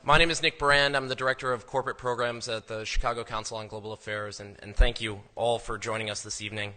My name is Nick Brand. I'm the Director of Corporate Programs at the Chicago Council on Global Affairs, and thank you all for joining us this evening.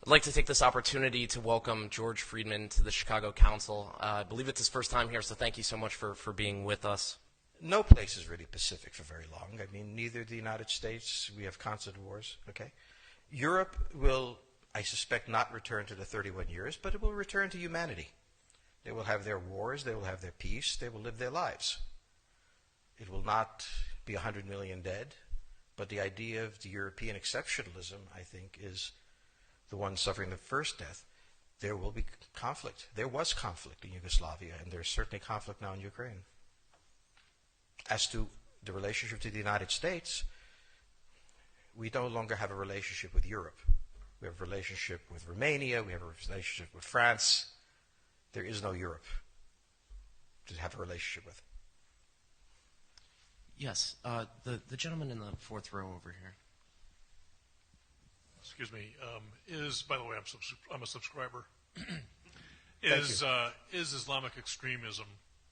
I'd like to take this opportunity to welcome George Friedman to the Chicago Council. I believe it's his first time here, so thank you so much for being with us. No place is really Pacific for very long. I mean, neither the United States, we have constant wars, okay? Europe will, I suspect, not return to the 31 years, but it will return to humanity. They will have their wars, they will have their peace, they will live their lives. It will not be 100 million dead, but the idea of the European exceptionalism, I think, is the one suffering the first death. There will be conflict. There was conflict in Yugoslavia, and there's certainly conflict now in Ukraine. As to the relationship to the United States, we no longer have a relationship with Europe. We have a relationship with Romania, we have a relationship with France. There is no Europe to have a relationship with. Yes, the gentleman in the fourth row over here. Excuse me. By the way, I'm a subscriber. Is Islamic extremism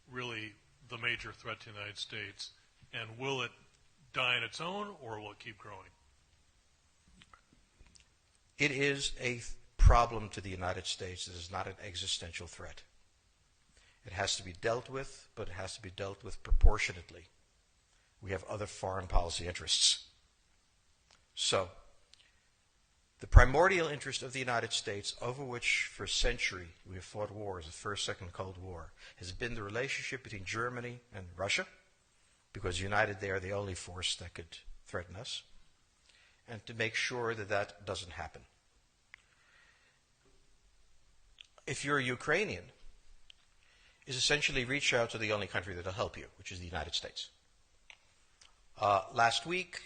really the major threat to the United States, and will it die on its own, or will it keep growing? It is a problem to the United States. It is not an existential threat. It has to be dealt with, but it has to be dealt with proportionately. We have other foreign policy interests. So, the primordial interest of the United States, over which for a century we have fought wars, the First, Second Cold War, has been the relationship between Germany and Russia, because united they are the only force that could threaten us, and to make sure that that doesn't happen. If you're a Ukrainian, is essentially reach out to the only country that will help you, which is the United States. Last week,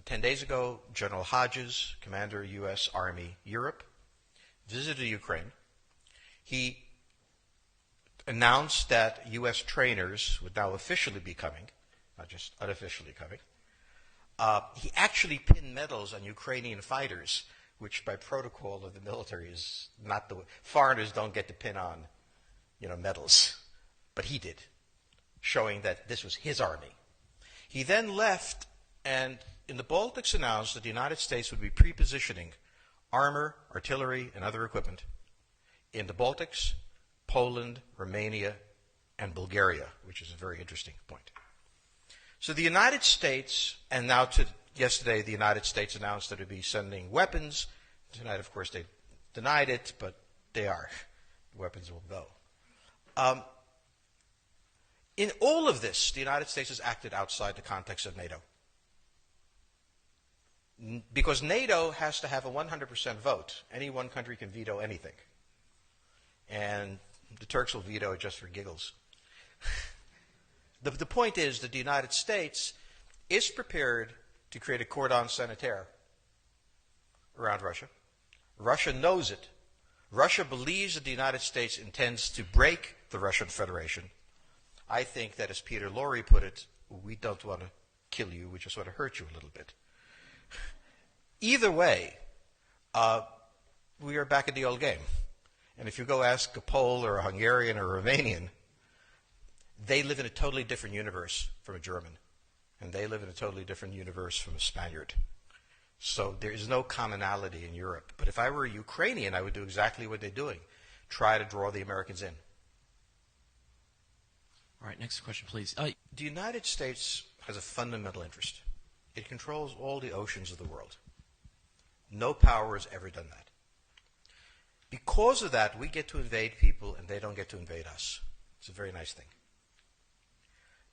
10 days ago, General Hodges, Commander U.S. Army Europe, visited Ukraine. He announced that U.S. trainers would now officially be coming, not just unofficially coming. He actually pinned medals on Ukrainian fighters, which by protocol of the military is not the way. Foreigners don't get to pin on, medals. But he did, showing that this was his army. He then left and in the Baltics announced that the United States would be pre-positioning armor, artillery, and other equipment in the Baltics, Poland, Romania, and Bulgaria, which is a very interesting point. So the United States, and now yesterday the United States announced that it would be sending weapons. Tonight, of course, they denied it, but they are. The weapons will go. In all of this, the United States has acted outside the context of NATO. Because NATO has to have a 100% vote. Any one country can veto anything. And the Turks will veto it just for giggles. The point is that the United States is prepared to create a cordon sanitaire around Russia. Russia knows it. Russia believes that the United States intends to break the Russian Federation. I think that, as Peter Lorre put it, we don't want to kill you, we just want to hurt you a little bit. Either way, we are back in the old game. And if you go ask a Pole or a Hungarian or a Romanian, they live in a totally different universe from a German. And they live in a totally different universe from a Spaniard. So there is no commonality in Europe. But if I were a Ukrainian, I would do exactly what they're doing. Try to draw the Americans in. All right, next question, please. The United States has a fundamental interest. It controls all the oceans of the world. No power has ever done that. Because of that, we get to invade people and they don't get to invade us. It's a very nice thing.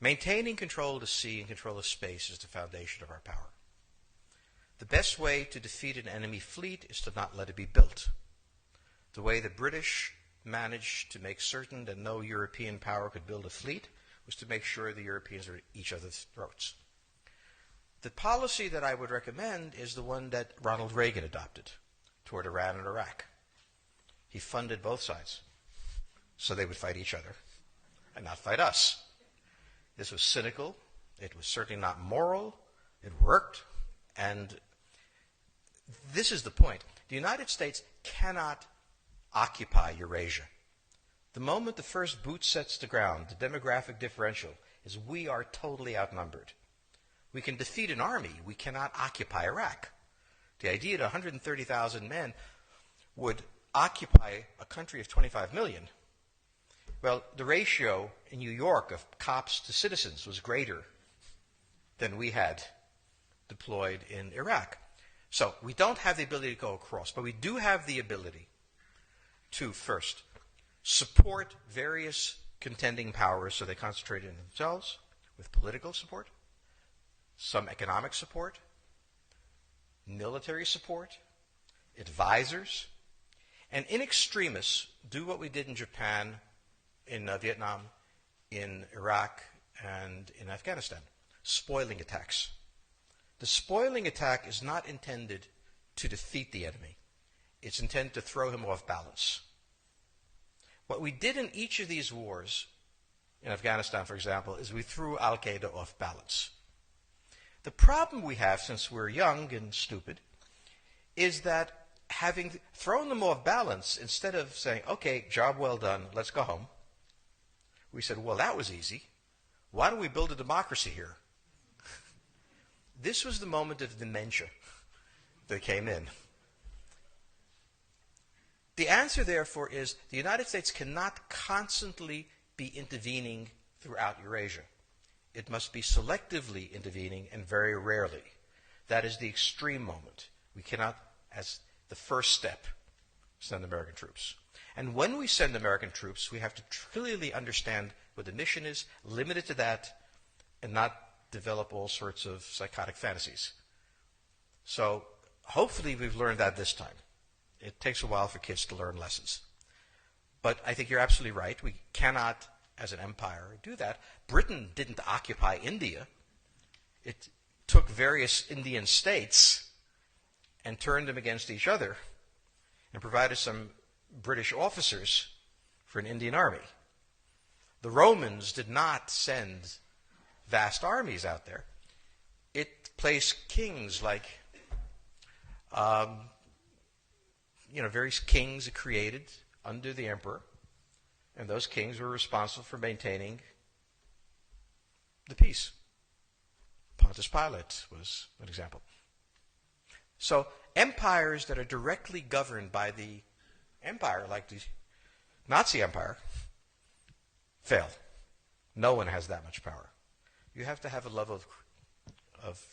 Maintaining control of the sea and control of space is the foundation of our power. The best way to defeat an enemy fleet is to not let it be built. The way the British managed to make certain that no European power could build a fleet was to make sure the Europeans were at each other's throats. The policy that I would recommend is the one that Ronald Reagan adopted toward Iran and Iraq. He funded both sides so they would fight each other and not fight us. This was cynical. It was certainly not moral. It worked. And this is the point. The United States cannot occupy Eurasia. The moment the first boot sets the ground, the demographic differential is we are totally outnumbered. We can defeat an army. We cannot occupy Iraq. The idea that 130,000 men would occupy a country of 25 million, well, the ratio in New York of cops to citizens was greater than we had deployed in Iraq. So we don't have the ability to go across, but we do have the ability to, first, support various contending powers so they concentrate in themselves with political support, some economic support, military support, advisors, and in extremis, do what we did in Japan, in Vietnam, in Iraq, and in Afghanistan. Spoiling attacks. The spoiling attack is not intended to defeat the enemy. It's intended to throw him off balance. What we did in each of these wars, in Afghanistan, for example, is we threw Al-Qaeda off balance. The problem we have, since we're young and stupid, is that having thrown them off balance, instead of saying, okay, job well done, let's go home, we said, well, that was easy. Why don't we build a democracy here? This was the moment of dementia that came in. The answer, therefore, is the United States cannot constantly be intervening throughout Eurasia. It must be selectively intervening and very rarely. That is the extreme moment. We cannot, as the first step, send American troops. And when we send American troops, we have to clearly understand what the mission is, limit it to that, and not develop all sorts of psychotic fantasies. So hopefully we've learned that this time. It takes a while for kids to learn lessons. But I think you're absolutely right. We cannot, as an empire, do that. Britain didn't occupy India. It took various Indian states and turned them against each other and provided some British officers for an Indian army. The Romans did not send vast armies out there. It placed kings like, various kings it created under the emperor, and those kings were responsible for maintaining the peace. Pontius Pilate was an example. So empires that are directly governed by the empire, like the Nazi Empire, fail. No one has that much power. You have to have a level of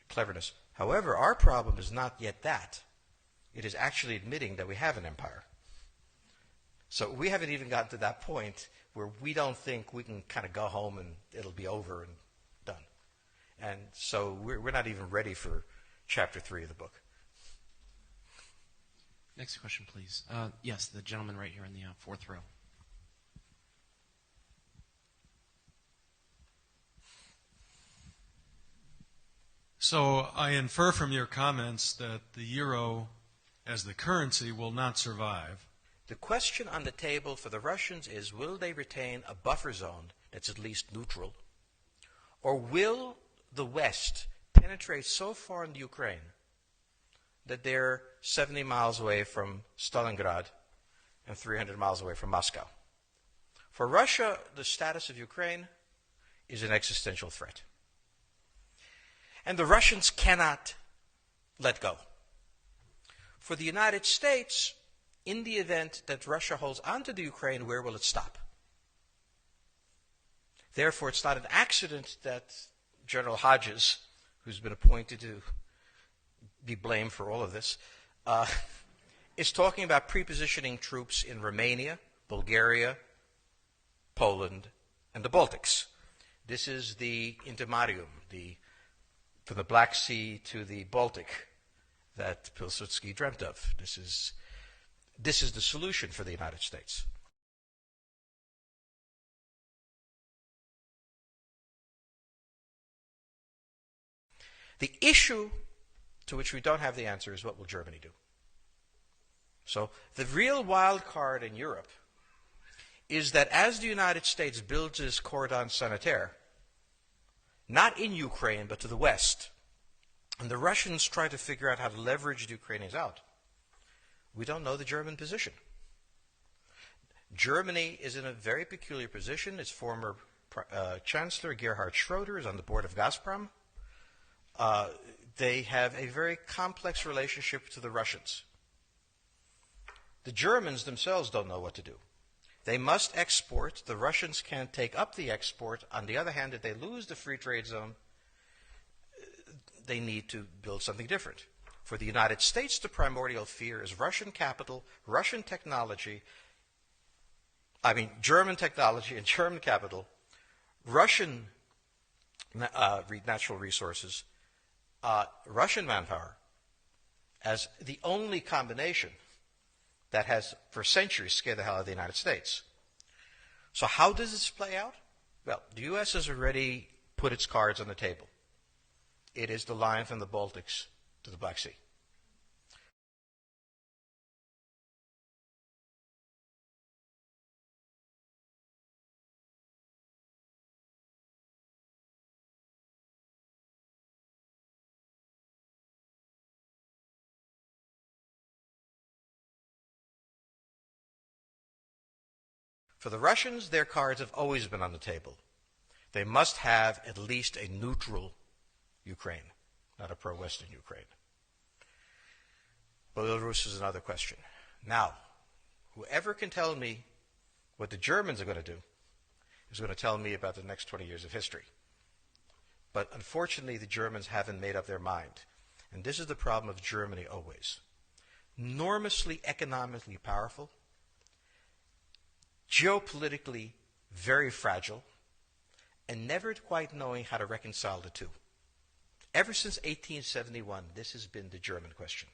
cleverness. However, our problem is not yet that. It is actually admitting that we have an empire. So we haven't even gotten to that point where we don't think we can kind of go home and it'll be over and done. And so we're not even ready for chapter 3 of the book. Next question, please. Yes, the gentleman right here in the fourth row. So I infer from your comments that the euro as the currency will not survive. The question on the table for the Russians is, will they retain a buffer zone that's at least neutral? Or will the West penetrate so far into Ukraine that they're 70 miles away from Stalingrad and 300 miles away from Moscow? For Russia, the status of Ukraine is an existential threat. And the Russians cannot let go. For the United States, in the event that Russia holds onto the Ukraine, where will it stop? Therefore, it's not an accident that General Hodges, who's been appointed to be blamed for all of this, is talking about prepositioning troops in Romania, Bulgaria, Poland, and the Baltics. This is the intermarium, from the Black Sea to the Baltic, that Pilsudski dreamt of. This is the solution for the United States. The issue to which we don't have the answer is, what will Germany do? So the real wild card in Europe is that as the United States builds its cordon sanitaire, not in Ukraine, but to the west, and the Russians try to figure out how to leverage the Ukrainians out, we don't know the German position. Germany is in a very peculiar position. Its former Chancellor Gerhard Schroeder is on the board of Gazprom. They have a very complex relationship to the Russians. The Germans themselves don't know what to do. They must export. The Russians can't take up the export. On the other hand, if they lose the free trade zone, they need to build something different. For the United States, the primordial fear is Russian capital, Russian technology, German technology and German capital, Russian natural resources, Russian manpower, as the only combination that has for centuries scared the hell out of the United States. So how does this play out? Well, the U.S. has already put its cards on the table. It is the line from the Baltics to the Black Sea. For the Russians, their cards have always been on the table. They must have at least a neutral Ukraine, not a pro-Western Ukraine. Belarus is another question. Now, whoever can tell me what the Germans are going to do is going to tell me about the next 20 years of history. But unfortunately, the Germans haven't made up their mind. And this is the problem of Germany always. Enormously economically powerful, geopolitically very fragile, and never quite knowing how to reconcile the two. Ever since 1871, this has been the German question,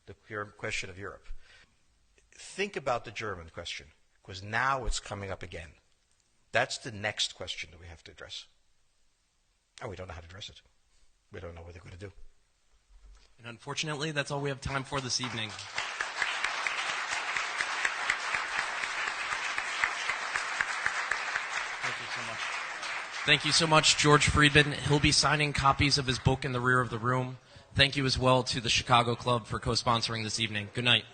the question of Europe. Think about the German question, because now it's coming up again. That's the next question that we have to address. And we don't know how to address it. We don't know what they're going to do. And unfortunately, that's all we have time for this evening. Thank you so much, George Friedman. He'll be signing copies of his book in the rear of the room. Thank you as well to the Chicago Club for co-sponsoring this evening. Good night.